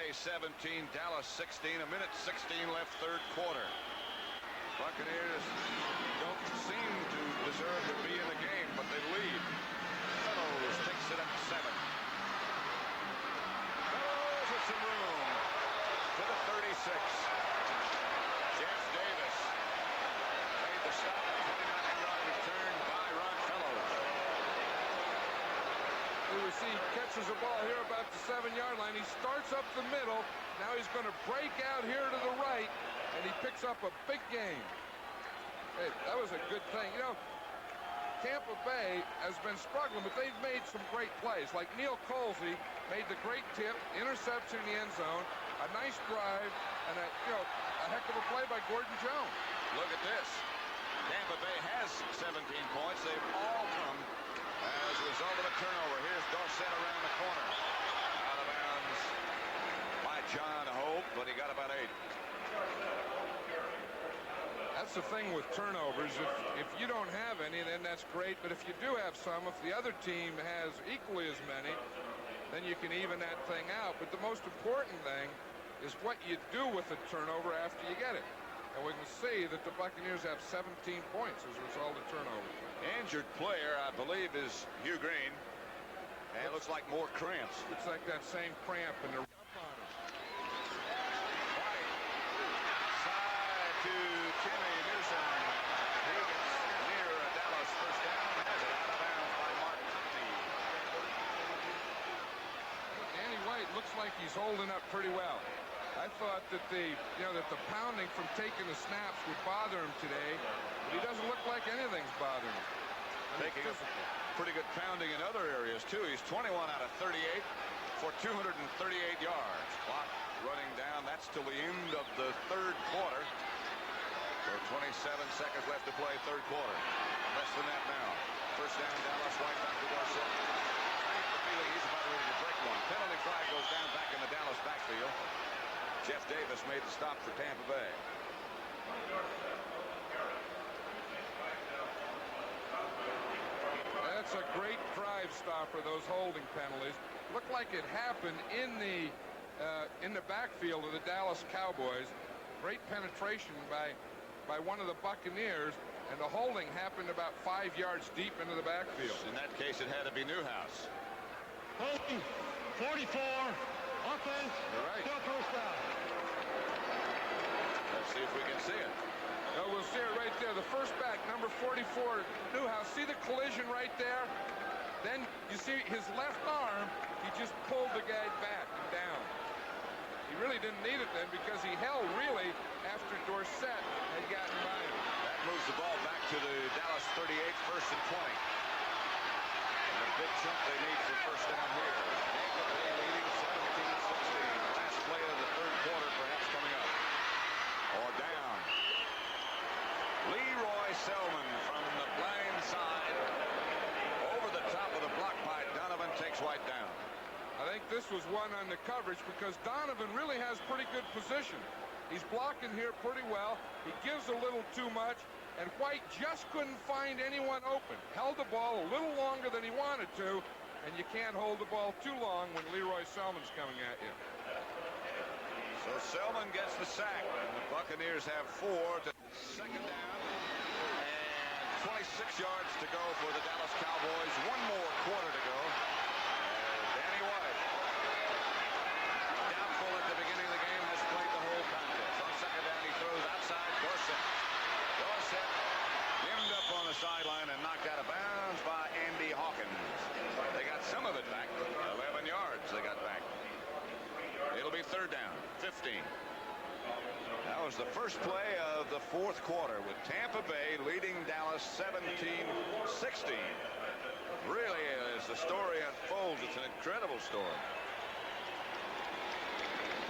Bay 17, Dallas 16. A minute 16 left, third quarter. Buccaneers don't seem to deserve to be in the game, but they lead. Fellows takes it at 7. Fellows with some room to the 36. Jeff Davis made the stop. 29-yard return by Ron Fellows. You see, he catches the ball here about the 7-yard line. He starts up the middle. Now he's going to break out here to the right, and he picks up a big gain. Hey, that was a good thing. You know, Tampa Bay has been struggling, but they've made some great plays. Like Neil Colsey made the great tip, interception in the end zone, a nice drive, and a heck of a play by Gordon Jones. Look at this. Tampa Bay has 17 points. They've all come as a result of a turnover. Here's Dorsett around the corner. Out of bounds by John Hope, but he got about 8. That's the thing with turnovers. If you don't have any, then that's great. But if you do have some, if the other team has equally as many, then you can even that thing out. But the most important thing is what you do with the turnover after you get it. And we can see that the Buccaneers have 17 points as a result of turnover. Injured player, I believe, is Hugh Green. And it looks like more cramps. It's like that same cramp in the... To Timmy Newsom. He gets near a Dallas first down. Has it out of bounds by Mark Cotney. Danny White looks like he's holding up pretty well. I thought that the pounding from taking the snaps would bother him today, but he doesn't look like anything's bothering him. Taking a pretty good pounding in other areas too. He's 21 out of 38 for 238 yards. Clock running down. That's till the end of the third quarter. So 27 seconds left to play, third quarter. Less than that now. First down, Dallas. White back to Dorsett. I get the feeling he's about ready to break one. Penalty flag goes down back in the Dallas backfield. Jeff Davis made the stop for Tampa Bay. That's a great drive stopper, those holding penalties. Looked like it happened in the backfield of the Dallas Cowboys. Great penetration by one of the Buccaneers, and the holding happened about 5 yards deep into the backfield. In that case, it had to be Newhouse. Holding, 44, offense, right. Still first down. Let's see if we can see it. Oh, we'll see it right there. The first back, number 44, Newhouse. See the collision right there? Then you see his left arm, he just pulled the guy back and down. He really didn't need it then because he held really after Dorsett had gotten by him. That moves the ball back to the Dallas 38, first and 20. And a big chunk they need for first down here. Tampa Bay leading 17-16. Last play of the third quarter perhaps coming up. Or down. Leroy Selman from the blind side. Over the top of the block by Donovan, takes White down. I think this was one on the coverage because Donovan really has pretty good position. He's blocking here pretty well. He gives a little too much, and White just couldn't find anyone open. Held the ball a little longer than he wanted to, and you can't hold the ball too long when Leroy Selman's coming at you. So Selman gets the sack, and the Buccaneers have 4 to second down, and 26 yards to go for the Dallas Cowboys. One more quarter to go. Danny White, doubtful at the beginning of the game, has played the whole contest. On second down, he throws outside Dorsett. Dorsett hemmed up on the sideline and knocked out of bounds by Andy Hawkins. They got some of it back. 11 yards they got back. It'll be third down, 15. That was the first play of the fourth quarter with Tampa Bay leading Dallas 17-16. Really, as the story unfolds, it's an incredible story.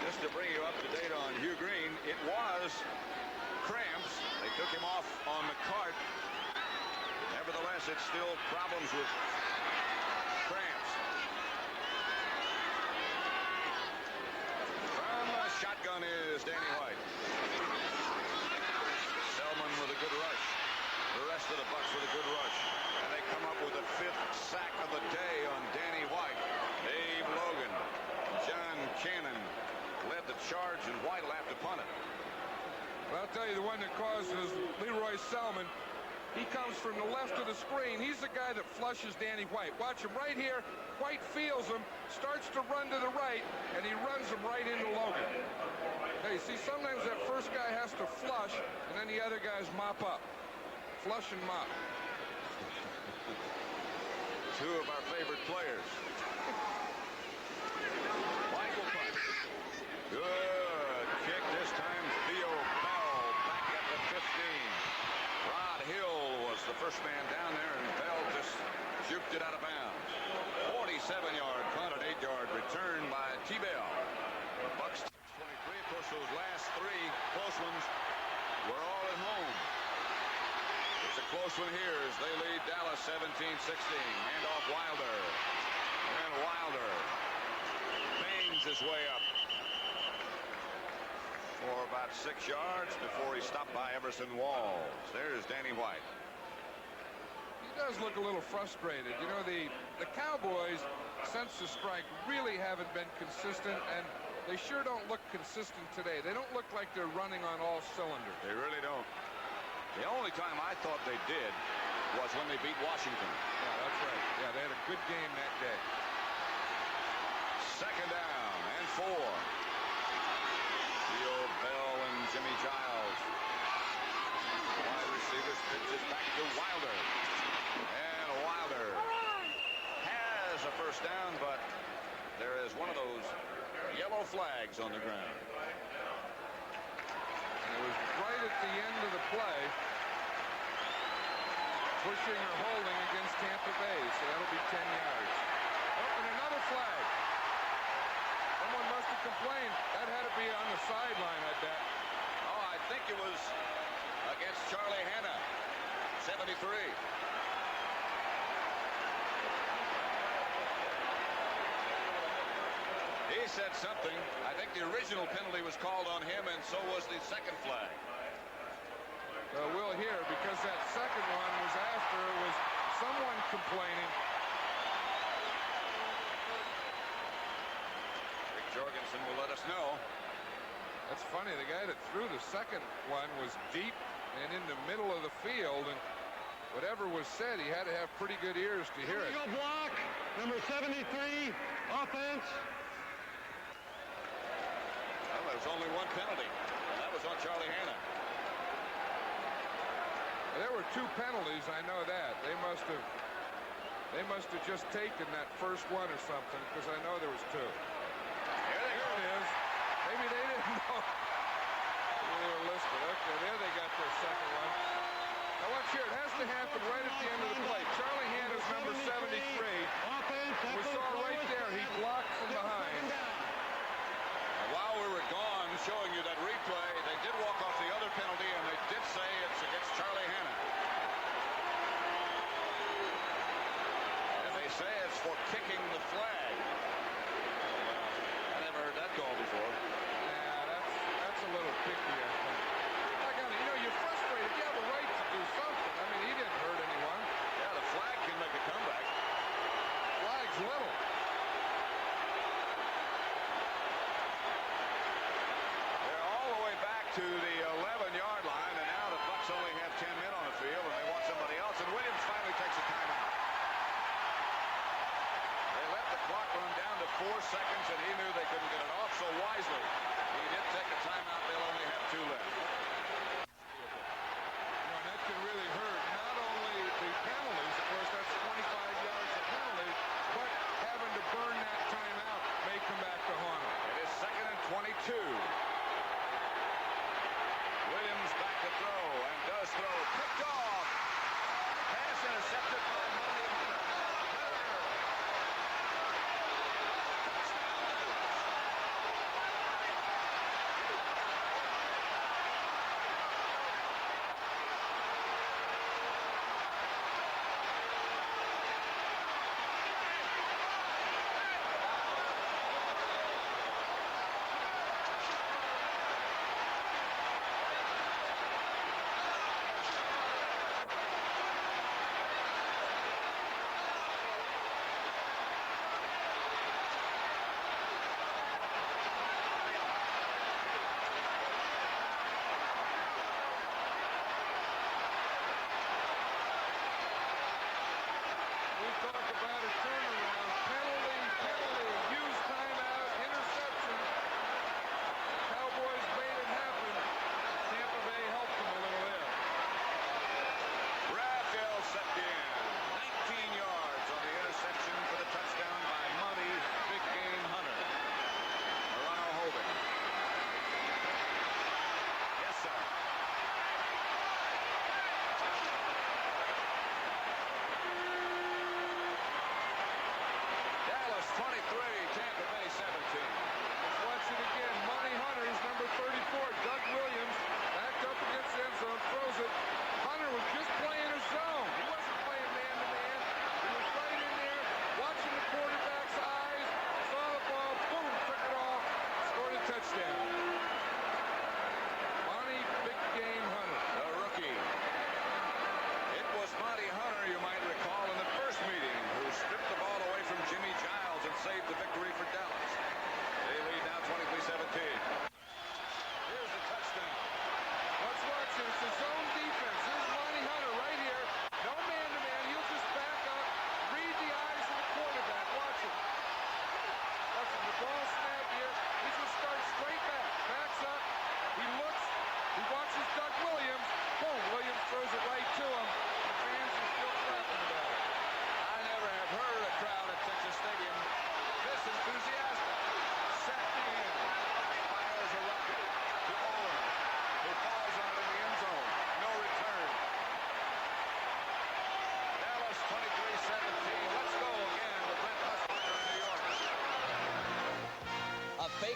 Just to bring you up to date on Hugh Green, it was cramps. They took him off on the cart. Nevertheless, it's still problems with cramps. From the shotgun is Danny White. Selman with a good rush. The rest of the Bucs with a good rush. And they come up with the 5th sack of the day on Danny White. Dave Logan, John Cannon, the charge, and White will have to punt it. Well, I'll tell you, the one that caused is Leroy Selman. He comes from the left of the screen. He's the guy that flushes Danny White. Watch him right here. White feels him, starts to run to the right, and he runs him right into Logan. Hey, see, sometimes that first guy has to flush, and then the other guys mop up. Flush and mop. Two of our favorite players. Michael punt. Good kick this time. Theo Bell back at the 15. Rod Hill was the first man down there, and Bell just juked it out of bounds. 47-yard punt, an 8-yard return by T-Bell. Bucks 23. Of course, those last three close ones were all at home. It's a close one here as they lead Dallas 17-16. Handoff Wilder. And Wilder bangs his way up for about 6 yards before he's stopped by Everson Walls. There's Danny White. He does look a little frustrated. You know, the Cowboys, since the strike, really haven't been consistent, and they sure don't look consistent today. They don't look like they're running on all cylinders. They really don't. The only time I thought they did was when they beat Washington. Yeah, that's right. Yeah, they had a good game that day. Second down and 4. Theo Bell and Jimmy Giles. Wide receivers, pitches back to Wilder. And Wilder has a first down, but there is one of those yellow flags on the ground. And it was right at the end of the play. Pushing or holding against Tampa Bay, so that'll be 10 yards. Oh, and another flag. Someone must have complained. That had to be on the sideline, I bet. Oh, I think it was against Charlie Hanna, 73. He said something. I think the original penalty was called on him, and so was the second flag. We'll hear, because that second one was after it was someone complaining. Rick Jorgensen will let us know. That's funny. The guy that threw the second one was deep and in the middle of the field, and whatever was said, he had to have pretty good ears to hear it. Go block, number 73, offense. Well, there was only one penalty, and that was on Charlie Hanna. There were 2 penalties, I know that. They must have just taken that first one or something, because I know there was 2. Here it is. Maybe they didn't know. They were listed. Okay, there they got their second one. Now watch here. It has to happen right at the end of the play. Charlie Hanna's number 73. We saw right there. He blocked from behind. While we were gone showing you that replay, they did walk off the other penalty, and they did say it's against Charlie Hanna. And they say it's for kicking the flag. I never heard that call before. Yeah, that's a little picky, I think. You know, you're frustrated. You have a right to do something. I mean, he didn't hurt anyone. Yeah, the flag can make a comeback. Flag's little. To the 11-yard line, and now the Bucks only have 10 men on the field, and they want somebody else, and Williams finally takes a timeout. They let the clock run down to 4 seconds, and he knew they couldn't get it off, so wisely he did take a timeout. They'll only have 2 left. Well, that can really hurt not only the penalties, of course that's 25 yards of penalties, but having to burn that timeout may come back to haunt him. It is 2nd and 22. Williams back to throw, and does throw. Picked off. Pass intercepted by Money.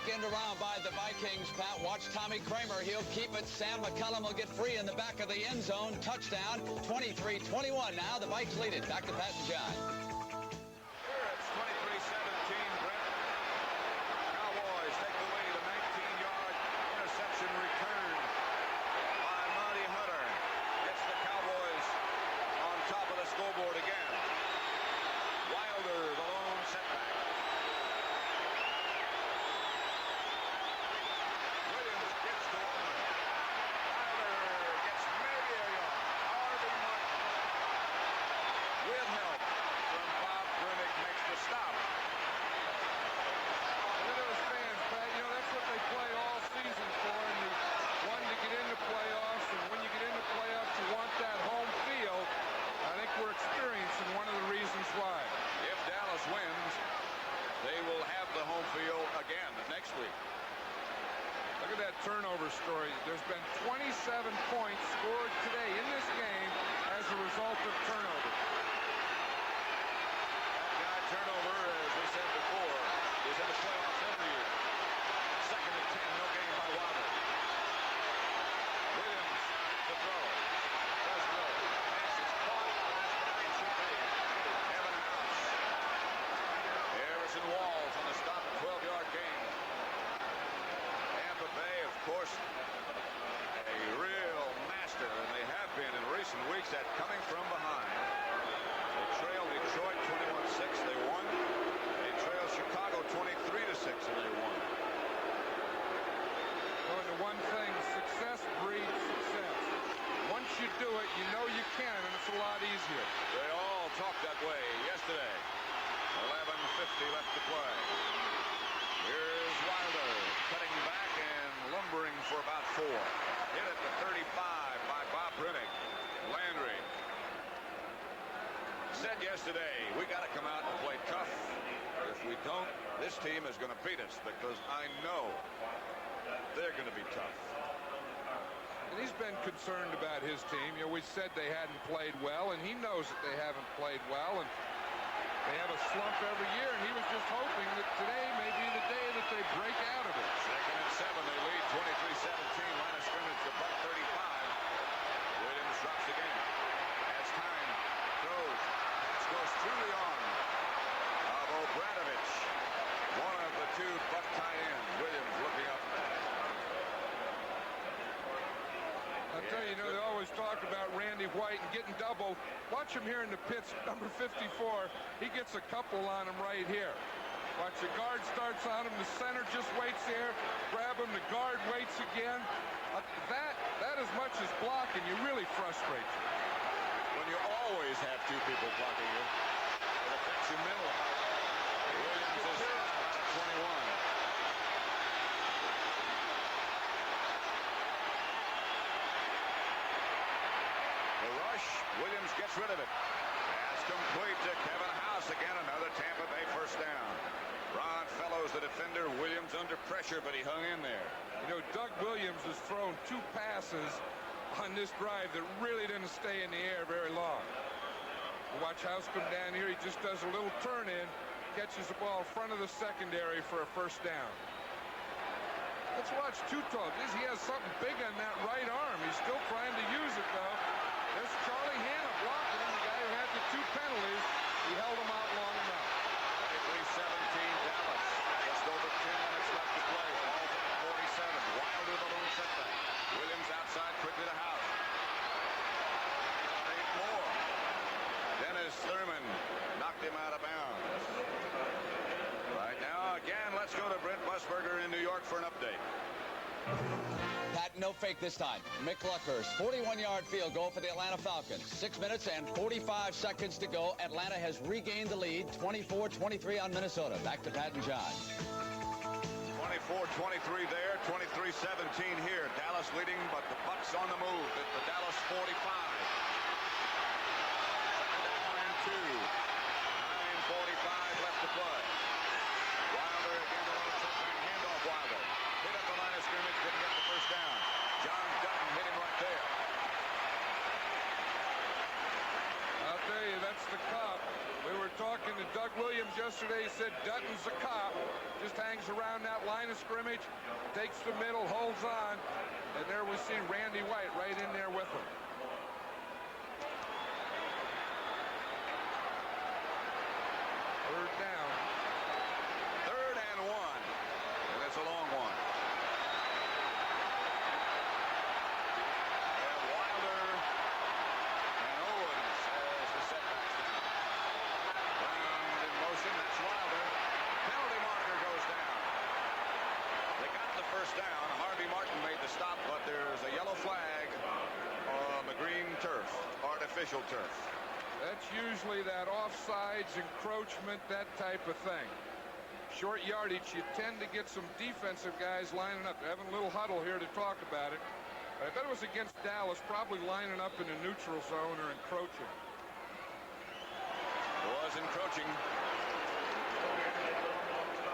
weekend around by the Vikings, Pat. Watch Tommy Kramer. He'll keep it. Sam McCullum will get free in the back of the end zone. Touchdown. 23-21 now. The Vikes lead it. Back to Pat and John. Here it's 23-17, Brent. Cowboys take the lead. A 19-yard interception return by Monty Hunter. Gets the Cowboys on top of the scoreboard again. Wilder, the lone setback. Williams gets to one. Wilder gets maybe a yard. Harvey Martin, with help from Bob Brennick, makes the stop. Look at those fans, Pat. You know, that's what they play all season for, and they want to get into playoffs, and when you get into playoffs, you want that home field. I think we're experiencing one of the reasons why. If Dallas wins, they will have the home field again next week. Look at that turnover story. There's been 27 points scored today in this game as a result of turnover. That guy turnover, as we said before, is in the playoffs every year. Second and 10, no gain by Wilder. Williams to throw. Does throw. Pass is caught. That's Brian Chupe. Kevin House. Harrison Walls on the stop, 12-yard gain. Tampa Bay, of course, a real master, and they have been in recent weeks at coming from behind. They trailed Detroit 21-6, they won. They trailed Chicago 23-6, and they won. Well, the one thing, success breeds success. Once you do it, you know you can, and it's a lot easier. They all talked that way yesterday. 11:50 left to play. Here's Wilder cutting back and lumbering for about 4. Hit at the 35 by Bob Brennick. Landry said yesterday, we got to come out and play tough. If we don't, this team is going to beat us because I know they're going to be tough. And he's been concerned about his team. You know, we said they hadn't played well, and he knows that they haven't played well, and they have a slump every year, and he was just hoping that today may be the day that they break out of it. Second and 7, they lead 23-17. Line of scrimmage to buck 35. Williams drops the game. Has time. Throws. Pass goes through the arm of Obradovich. One of the two Buck tight ends. Williams looking up. I'll tell you, you know, they always talk about Randy White and getting double. Watch him here in the pits, number 54. He gets a couple on him right here. Watch, the guard starts on him. The center just waits there. Grab him. The guard waits again. That as much as blocking, you really frustrate you. When you always have two people blocking you, it affects you mentally. Williams is out at 21. The rush, Williams gets rid of it. Pass complete to Kevin House. Again, another Tampa Bay first down. Ron Fellows, the defender. Williams under pressure, but he hung in there. You know, Doug Williams has thrown 2 passes on this drive that really didn't stay in the air very long. Watch House come down here. He just does a little turn in, catches the ball in front of the secondary for a first down. Let's watch Tutal. He has something big on that right arm. He's still trying to use it, though. There's Charlie Hanna blocking him, the guy who had the 2 penalties. He held him out long enough. 23-17 Dallas. Just over 10 minutes left to play. Ball's at the 47. Wilder the lone setback. Williams outside quickly to House. 8 more. Dennis Thurman knocked him out of bounds. Right now, again, let's go to Brent Musburger in New York for an update. Pat, no fake this time. McClucker's 41-yard field goal for the Atlanta Falcons. 6 minutes and 45 seconds to go. Atlanta has regained the lead, 24-23 on Minnesota. Back to Pat and John. 24-23 there, 23-17 here. Dallas leading, but the Bucks on the move at the Dallas 45. Second down and 2. 9:45 left to play. Wilder again, the lone setback. Handoff Wilder. Hit up the line of scrimmage, didn't get the first down. John Dutton hit him right there. I'll tell you, that's the cop. We were talking to Doug Williams yesterday said Dutton's a cop. Just hangs around that line of scrimmage, takes the middle, holds on. And there we see Randy White right in there with him. Third down. 3rd and 1. And it's a long one. And Wilder and Owens as the setbacks down. Brown in motion. That's Wilder. Penalty marker goes down. They got the first down. Harvey Martin made the stop, but there's a yellow flag on the green turf, artificial turf. That's usually that offsides, encroachment, that type of thing. Short yardage, you tend to get some defensive guys lining up. They're having a little huddle here to talk about it. But I bet it was against Dallas, probably lining up in the neutral zone or encroaching. It was encroaching.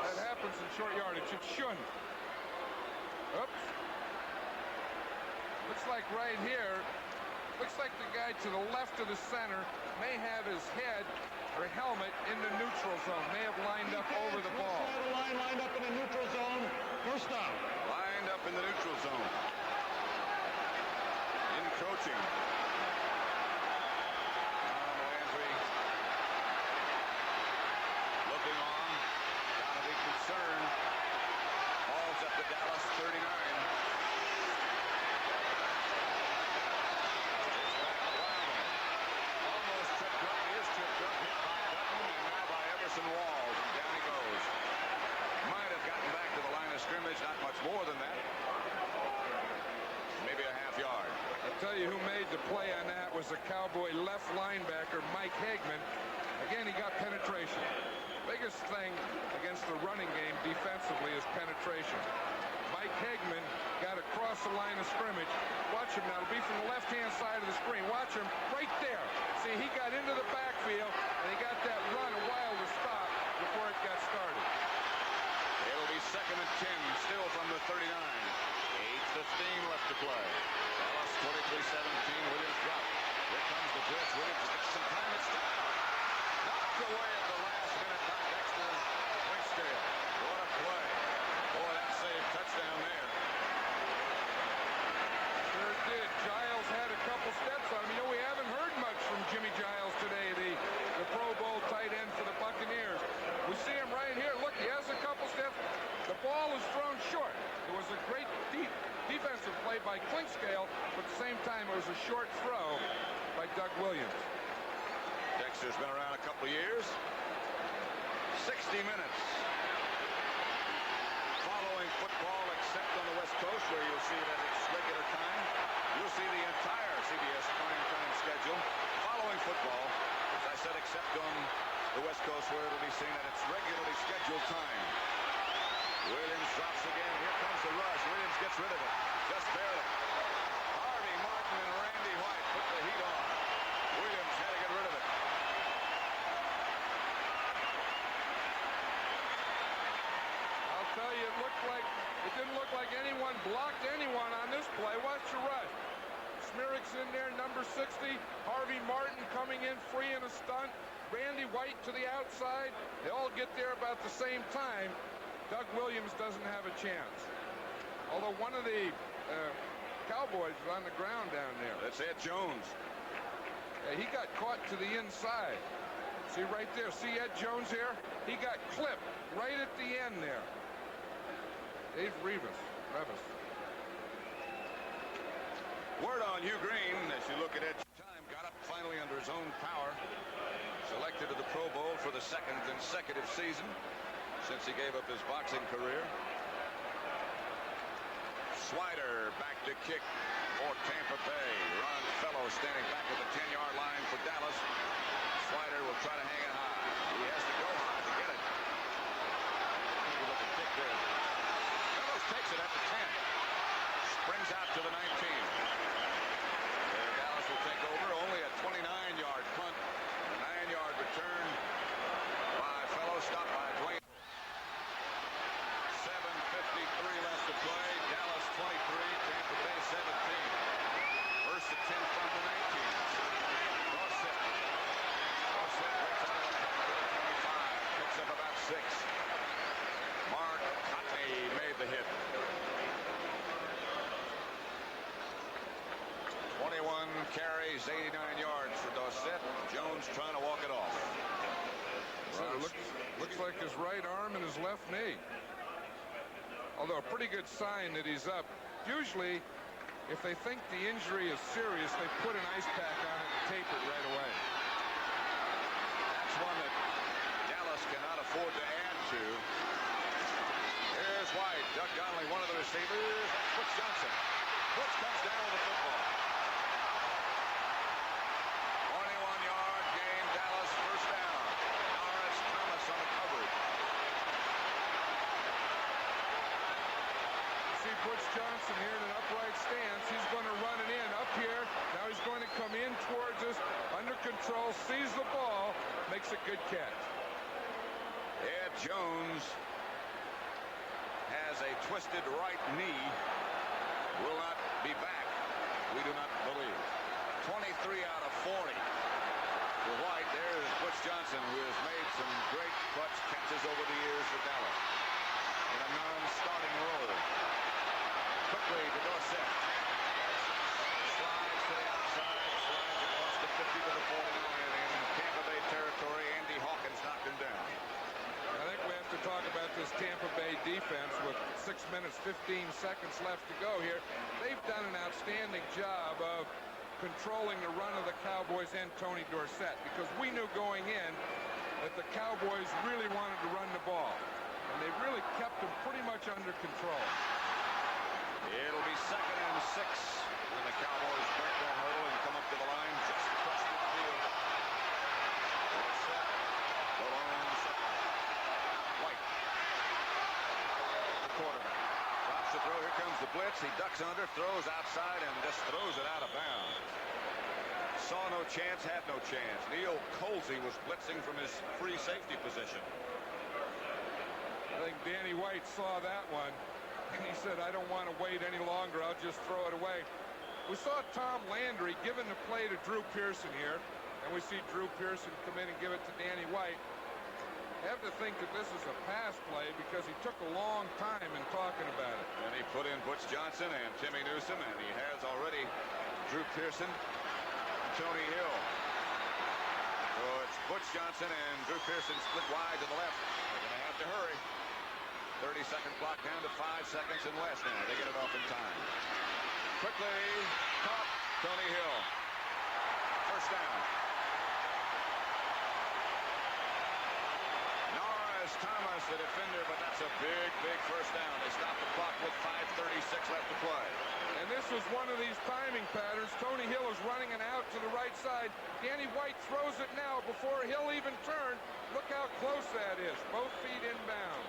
That happens in short yardage. It shouldn't. Oops. Looks like right here, looks like the guy to the left of the center may have his head or helmet in the neutral zone. May have lined up over the ball. Line lined up in the neutral zone. First down. Lined up in the neutral zone. Encroaching. Landry looking on. Gotta be concerned. Ball's up to Dallas, 39. Almost tripped up. He is tripped up. Hit by Dutton and now by Everson Walls. And down he goes. Might have gotten back to the line of scrimmage. Not much more than that. Maybe a half yard. I'll tell you who made the play on that was the Cowboy left linebacker, Mike Hagman. Again, he got penetration. Biggest thing against the running game defensively is penetration. Mike Hagman got across the line of scrimmage. Watch him now. It'll be from the left-hand side of the screen. Watch him right there. See, he got into the backfield, and he got that run a while to stop before it got started. It'll be 2nd and 10, still from the 39. 8:15 left to play. Dallas 23-17. Williams dropped. Here comes the blitz. Williams takes some time. It's down. Knocked away at the last minute by Dexter Winsdale. What a play. Boy, that saved touchdown there. Sure did. Giles had a couple steps on him. You know, we haven't heard much from Jimmy Giles today, the Pro Bowl tight end for the Buccaneers. We see him right here. Look, he has a couple steps. The ball is thrown short. It was a great defensive play by Clinkscale, but at the same time, it was a short throw by Doug Williams. Dexter's been around a couple of years. 60 minutes. Following football, except on the West Coast, where you'll see it at its regular time. You'll see the entire CBS primetime schedule. Following football, as I said, except on the West Coast, where it'll be seen at its regularly scheduled time. Williams drops again. Here comes the rush. Williams gets rid of it. Just barely. Harvey Martin and Randy White put the heat on. Williams had to get rid of it. I'll tell you, it didn't look like anyone blocked anyone on this play. Watch the rush. Smirik's in there, number 60. Harvey Martin coming in free in a stunt. Randy White to the outside. They all get there about the same time. Doug Williams doesn't have a chance. Although one of the Cowboys is on the ground down there. That's Ed Jones. He got caught to the inside. See right there. See Ed Jones here? He got clipped right at the end there. Dave Revis. Word on Hugh Green as you look at Ed. Time got up finally under his own power. Selected to the Pro Bowl for the 2nd consecutive season since he gave up his boxing career. Swider back to kick for Tampa Bay. Ron Fellow standing back at the 10-yard line for Dallas. Swider will try to hang it high. He has to go high to get it. Look at the kick there. Fellows takes it at the 10. Springs out to the 19. There Dallas will take over. Only a 29-yard punt. A 9-yard return by Fellows. Stopped by Dwayne. 7:53 left to play. Dallas 23, Tampa Bay 17. First and 10 from the 19. Dorsett breaks out of the pocket at 25. Picks up carries, 89 yards for Dorsett. Jones trying to walk it off. Well, looks like his right arm and his left knee. Although a pretty good sign that he's up. Usually, if they think the injury is serious, they put an ice pack on it and tape it right away. That's one that Dallas cannot afford to add to. Here's White. Doug Donnelly, one of the receivers. That's Butch Johnson. Butch comes down with the football. 21-yard gain, Dallas, first down. Norris Thomas on the coverage. See Butch Johnson here in an upright stance. He's going to run it in up here. Now he's going to come in towards us, under control, sees the ball, makes a good catch. Ed Jones has a twisted right knee. Will not be back. We do not believe. 23 out of 40 for White. There's Butch Johnson, who has made some great clutch catches over the years for Dallas in a non-starting role. Quickly to Dorsett. Slides to the outside, slides across the 50 to the 49 in Tampa Bay territory. Andy Hawkins knocked him down. I think we have to talk about this Tampa Bay defense with 6 minutes, 15 seconds left to go here. They've done an outstanding job of controlling the run of the Cowboys and Tony Dorsett, because we knew going in that the Cowboys really wanted to run the ball, and they really kept them pretty much under control. It'll be 2nd and 6 when the Cowboys break their hurdle and come up to the line just across the field. Dorsett, the lone shot. White, the quarterback, drops the throw. Here comes the blitz. He ducks under, throws outside, and just throws it out of bounds. Saw no chance, had no chance. Neil Colsey was blitzing from his free safety position. I think Danny White saw that one, and he said, I don't want to wait any longer. I'll just throw it away. We saw Tom Landry giving the play to Drew Pearson here, and we see Drew Pearson come in and give it to Danny White. I have to think that this is a pass play because he took a long time in talking about it. And he put in Butch Johnson and Timmy Newsome, and he has already Drew Pearson and Tony Hill. So it's Butch Johnson and Drew Pearson split wide to the left. They're going to have to hurry. 30-second clock down to 5 seconds and less now. They get it off in time. Quickly caught Tony Hill. First down. Norris Thomas, the defender, but that's a big, big first down. They stop the clock with 5:36 left to play. And this was one of these timing patterns. Tony Hill is running an out to the right side. Danny White throws it now before Hill even turned. Look how close that is. Both feet inbound.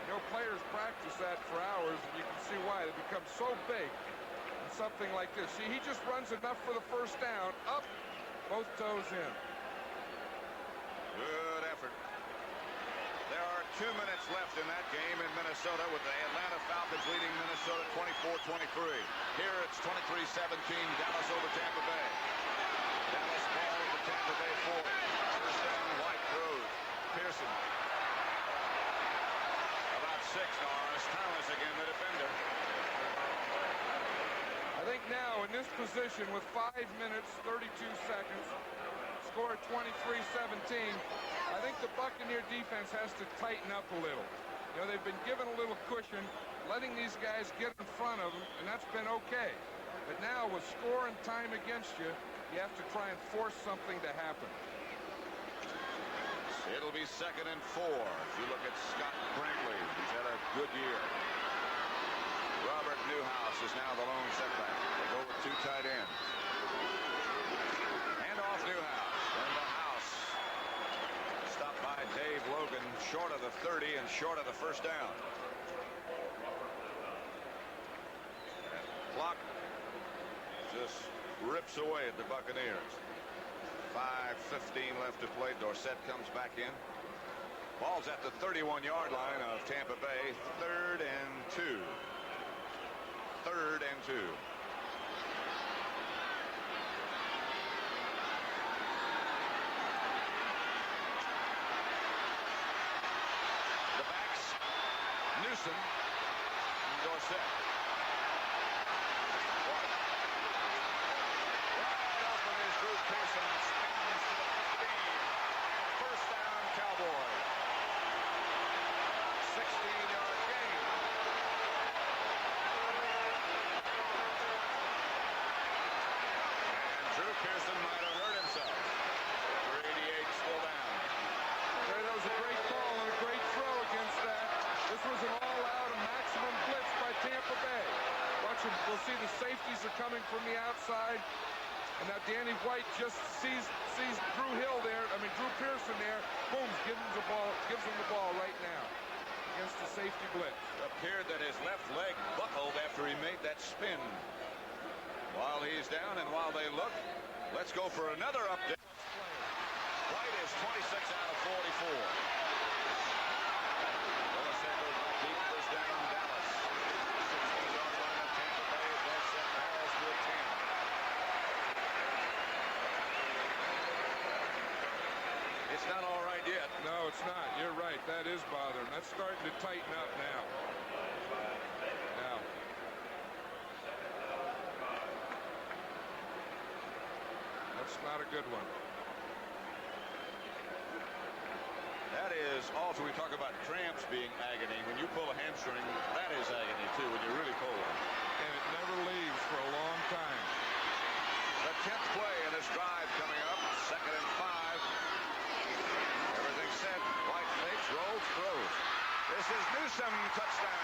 You know, players practice that for hours, and you can see why. It becomes so big in something like this. See, he just runs enough for the first down. Up, both toes in. Good effort. There are 2 minutes left in that game in Minnesota, with the Atlanta Falcons leading Minnesota 24-23. Here it's 23-17, Dallas over Tampa Bay. Dallas ball at the Tampa Bay 40. First down, White throws. Pearson. About 6, Norris Thomas again, the defender. I think now in this position with 5 minutes, 32 seconds, score 23-17, I think the Buccaneer defense has to tighten up a little. You know, they've been given a little cushion, letting these guys get in front of them, and that's been okay. But now with score and time against you, you have to try and force something to happen. It'll be 2nd and 4. If you look at Scott Brinkley, he's had a good year. Robert Newhouse is now the lone setback. They go with 2 tight ends. Hand off Newhouse. And the house stopped by Dave Logan, short of the 30 and short of the first down. And clock just rips away at the Buccaneers. 5:15 left to play. Dorsett comes back in. Ball's at the 31-yard line of Tampa Bay. 3rd and 2. 3rd and 2. The backs, Newsome, Dorsett. You see the safeties are coming from the outside. And now Danny White just sees Drew Pearson there. Boom, gives him the ball right now against the safety blitz. Appeared that his left leg buckled after he made that spin. While he's down and while they look, let's go for another update. White is 26 out of 44. First down, Dallas. 16-yard line of Tampa Bay. They'll set Dallas to a 10. It's not all right yet. No, it's not. You're right. That is bothering. That's starting to tighten up now. That's not a good one. That is also, we talk about cramps being agony. When you pull a hamstring, that is agony too, when you really pull one. And it never leaves for a long time. The 10th play in this drive coming up. 2nd and 5. Everything set. White fakes, rolls, throws. This is Newsome, touchdown.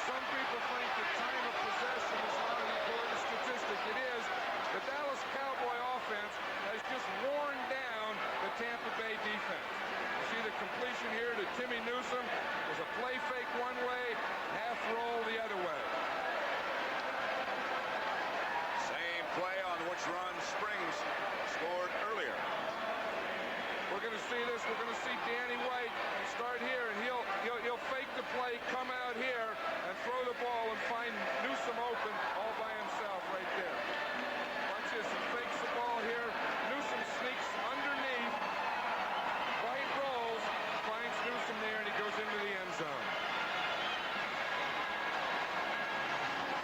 Some people think that time of possession is not an important statistic. It is. The Dallas Cowboy offense has just worn down the Tampa Bay defense. You see the completion here to Timmy Newsome. Was a play fake one way, half roll the other way. Same play on which run Springs scored earlier. We're going to see this. We're going to see Danny White start here, and he'll fake the play, come out here, and throw the ball and find Newsome open all by himself right there. Watch this. He fakes the ball here. Newsome sneaks underneath. White rolls, finds Newsome there, and he goes into the end zone.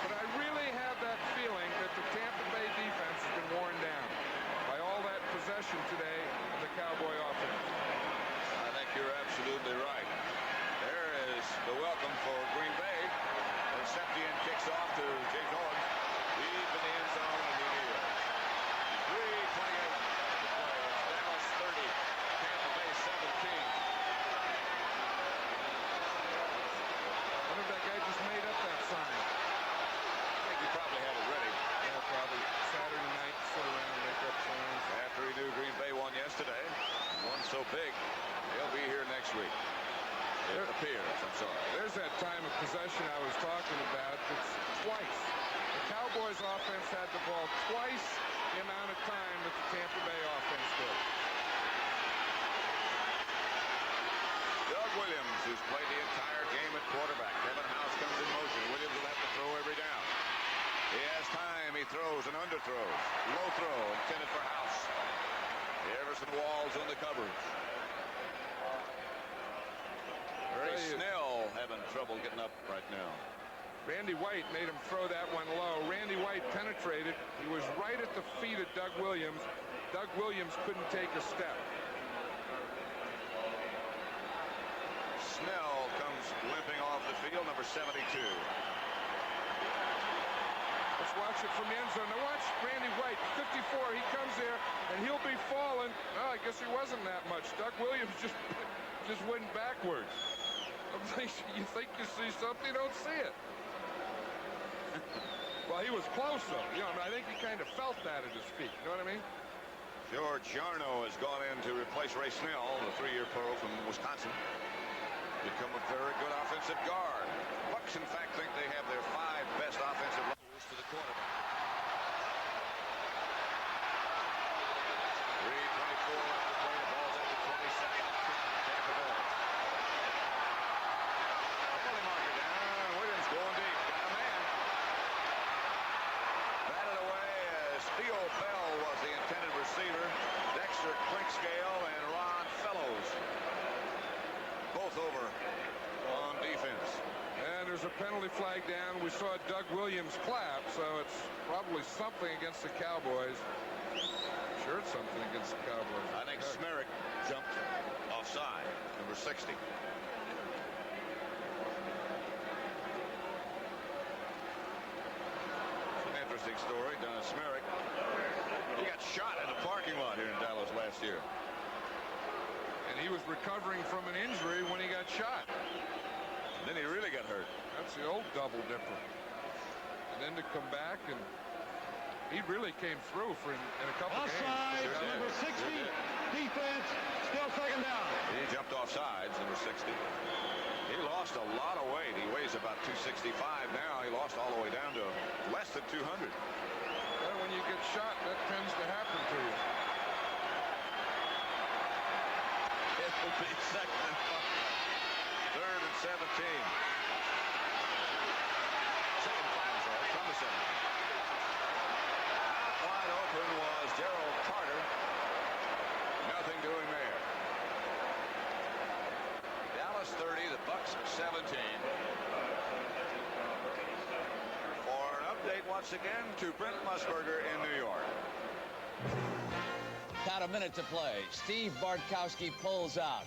But I really have that feeling that the Tampa Bay defense has been worn down by all that possession today of the Cowboy offense. I think you're absolutely right. There is the welcome for Green Bay. Septian kicks off to James Owens. Deep in the end zone, and he is. 3:28 to play. It's Dallas 30, Tampa Bay 17. I wonder if that guy just made up that sign. I think he probably had it ready. Yeah, probably Saturday night, sit around and make up signs. After he knew Green Bay won yesterday, won so big, they'll be here next week. It appears, I'm sorry. There's that time of possession I was talking about. It's twice. The Cowboys offense had the ball twice the amount of time that the Tampa Bay offense did. Doug Williams, who's played the entire game at quarterback. Kevin House comes in motion. Williams will have to throw every down. He has time. He throws and underthrows. Low throw intended for House. Everson Walls on the coverage. Ray Snell having trouble getting up right now. Randy White made him throw that one low. Randy White penetrated. He was right at the feet of Doug Williams. Doug Williams couldn't take a step. Snell comes limping off the field, number 72. Let's watch it from the end zone. Now watch Randy White, 54. He comes there, and he'll be falling. Oh, I guess he wasn't that much. Doug Williams just went backwards. You think you see something, you don't see it. Well, he was close, though. You know, I think he kind of felt that at his feet. You know what I mean? George Jarno has gone in to replace Ray Snell, the 3-year pro from Wisconsin. Become a very good offensive guard. Bucks, in fact, think they have their Leo Bell was the intended receiver. Dexter Clinkscale and Ron Fellows both over on defense. And there's a penalty flag down. We saw Doug Williams clap, so it's probably something against the Cowboys. I'm sure it's something against the Cowboys. I think Smerick jumped offside, number 60. Interesting story. Dennis Smerick. He got shot in a parking lot here in Dallas last year. And he was recovering from an injury when he got shot. And then he really got hurt. That's the old double dipper. And then to come back, and he really came through for in a couple Offside, games. number 60, defense, still second down. He jumped off sides, number 60. He lost a lot of weight. He weighs about 265 now. He lost all the way down to less than 200. Well, when you get shot, that tends to happen to you. It will be second and 5. Third and 17. Second and 5, sorry, from the 7. Out wide open was Gerald Carter. Nothing doing there. Dallas 30, the Bucks 17. For an update once again to Brent Musburger in New York. About a minute to play. Steve Bartkowski pulls out.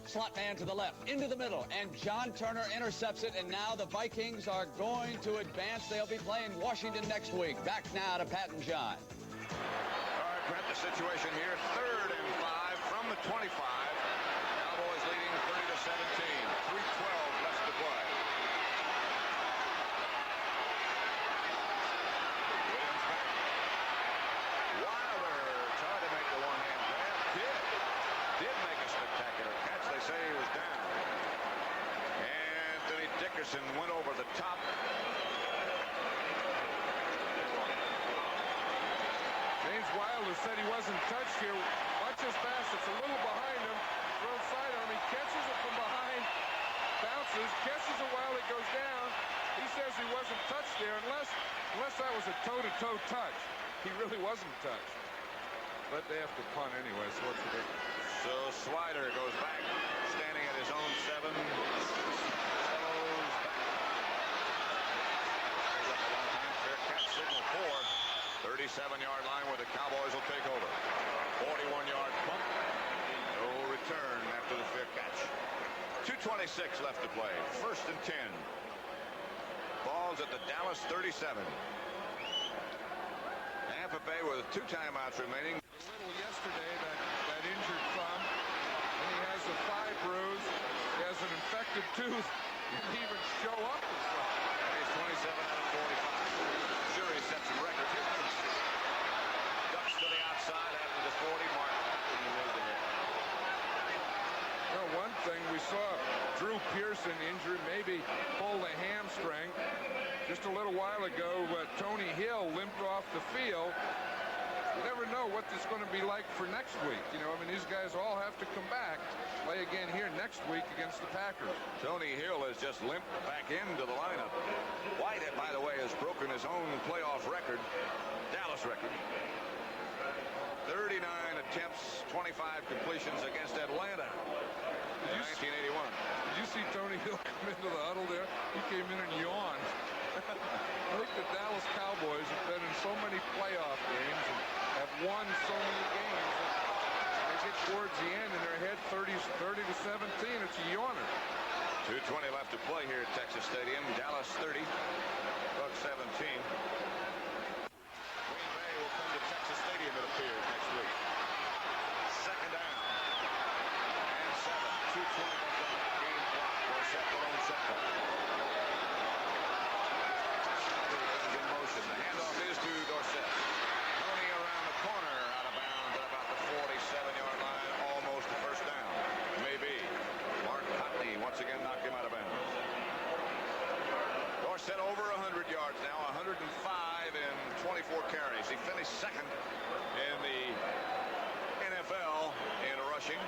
Slot man to the left, into the middle, and John Turner intercepts it, and now the Vikings are going to advance. They'll be playing Washington next week. Back now to Pat and John. All right, Brent, the situation here, 3rd and 5 from the 25. Cowboys leading 30-17. 3:12 left to play. Williams back. Wilder tried to make the one-hand grab. Did make a spectacular catch. They say he was down. Anthony Dickerson went over the top. James Wilder said he wasn't touched here. Watch his pass. It's a little behind him. Throws side on him. He catches it from behind. Bounces. Catches it while it goes down. He says he wasn't touched there unless that was a toe-to-toe touch. He really wasn't touched. But they have to punt anyway, so what's the difference? So Swider goes back, standing at his own 7. Goes back. There's up a long-time fair catch signal for 37-yard line where the Cowboys will take over. 41-yard punt. No return after the fair catch. 2:26 left to play. 1st and 10. Ball's at the Dallas 37. Tampa Bay with 2 timeouts remaining. A little yesterday, that injured thumb. And he has a thigh bruise. He has an infected tooth. He didn't even show up. And he's 27 out of 45. Sure, he set some records. Here's the ducks to the outside after the 40 mark. And he made the hit. Well, one thing we saw Drew Pearson injured, maybe pulled a hamstring. Just a little while ago, Tony Hill limped off the field. You never know what it's going to be like for next week. You know, I mean, these guys all have to come back, play again here next week against the Packers. Tony Hill has just limped back into the lineup. White, by the way, has broken his own playoff record, Dallas record. 39 attempts, 25 completions against Atlanta in 1981. Did you see Tony Hill come into the huddle there? He came in and yawned. I think the Dallas Cowboys have been in so many playoff games and have won so many games. They get towards the end and they're ahead 30-17. It's a yawner. 2:20 left to play here at Texas Stadium. Dallas 30, Bucks 17. Green Bay will come to Texas Stadium, it appears, next week. 2nd down. And 7. 2:20 left on the game clock. We're set for own setback. In motion. The handoff is to Dorsett. Tony around the corner, out of bounds at about the 47-yard line. Almost a first down. Maybe. Mark Cotney once again knocked him out of bounds. Dorsett over 100 yards now, 105 in 24 carries. He finished 2nd in the NFL in rushing.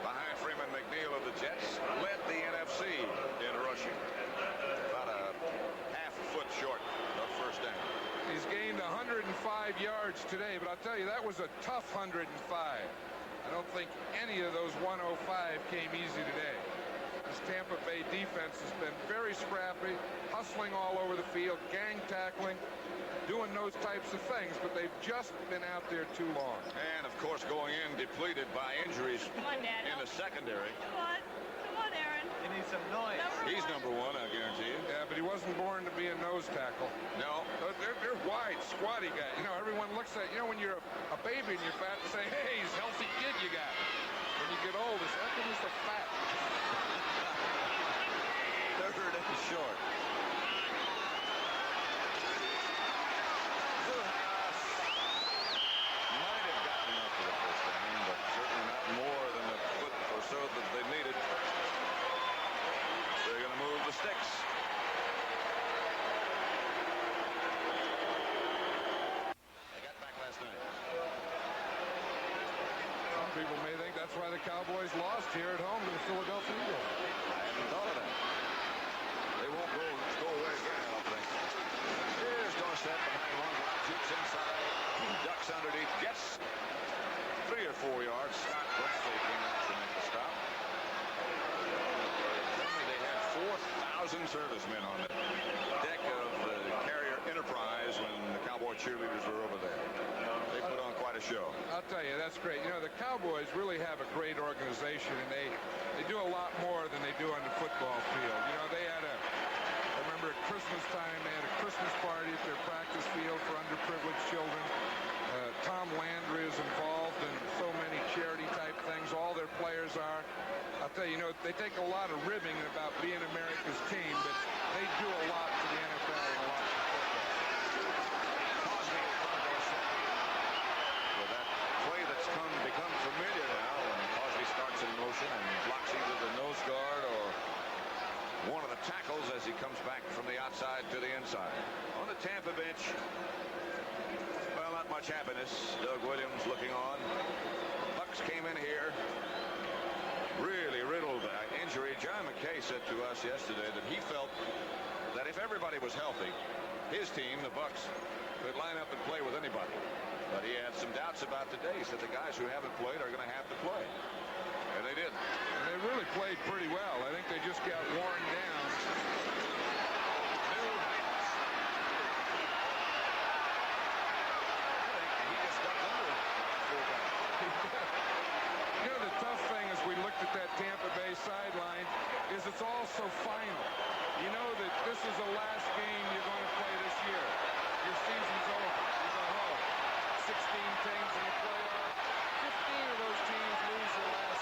Behind Freeman McNeil of the Jets, led the NFC in rushing. About a half foot short of first down. He's gained 105 105 yards today, but I'll tell you, that was a tough 105. I don't think any of those 105 came easy today. This Tampa Bay defense has been very scrappy, hustling all over the field, gang tackling, doing those types of things, but they've just been out there too long. And, of course, going in depleted by injuries in the secondary. Come on, Aaron. He needs some noise. He's number one, I guarantee you. Yeah, but he wasn't born to be a nose tackle. No. They're wide, squatty guys. You know, everyone looks at, you know, when you're a baby and you're fat, and say, hey, he's a healthy kid you got. When you get old, it's like he's so fat. Third and short. Might have gotten up for the first down, but certainly not more than a foot or so that they needed. They're going to move the sticks. They got back last night. Some people may think that's why the Cowboys lost here at home to the Philadelphia Eagles. I hadn't thought of that. They won't go away again, I don't think. Here's Dorsett behind one block, shoots inside, ducks underneath, gets 3 or 4 yards. Scott Bradley came out to make the stop. They had 4,000 servicemen on the deck of the Carrier Enterprise when the Cowboy cheerleaders were over there. They put on quite a show. I'll tell you, that's great. You know, the Cowboys really have a great organization, and they do a lot more than they do on the football field. You know, they had I remember at Christmas time, they had a Christmas party at their practice field for underprivileged children. Tom Landry is involved in so many charity-type things. All their players are. I'll tell you, you know, they take a lot of ribbing about being America's team, but they do a lot for the NFL and a lot for football. Cosby in front of Dorsett. With that play that's become familiar now, and Cosby starts in motion and blocks either the nose guard or one of the tackles as he comes back from the outside to the inside. On the Tampa bench, well, not much happiness. Doug Williams looking on. Bucks came in here really riddled by injury. John McKay said to us yesterday that he felt that if everybody was healthy, his team, the Bucks, could line up and play with anybody. But he had some doubts about today. He said the guys who haven't played are going to have to play. And they did. And they really played pretty well. I think they just got worn down. He just got under fullback. You know, the tough thing as we looked at that Tampa Bay sideline is it's all so final. You know that this is the last game you're going to play this year. Your season's over. You go home. 16 teams in the playoffs. 15 of those teams lose their last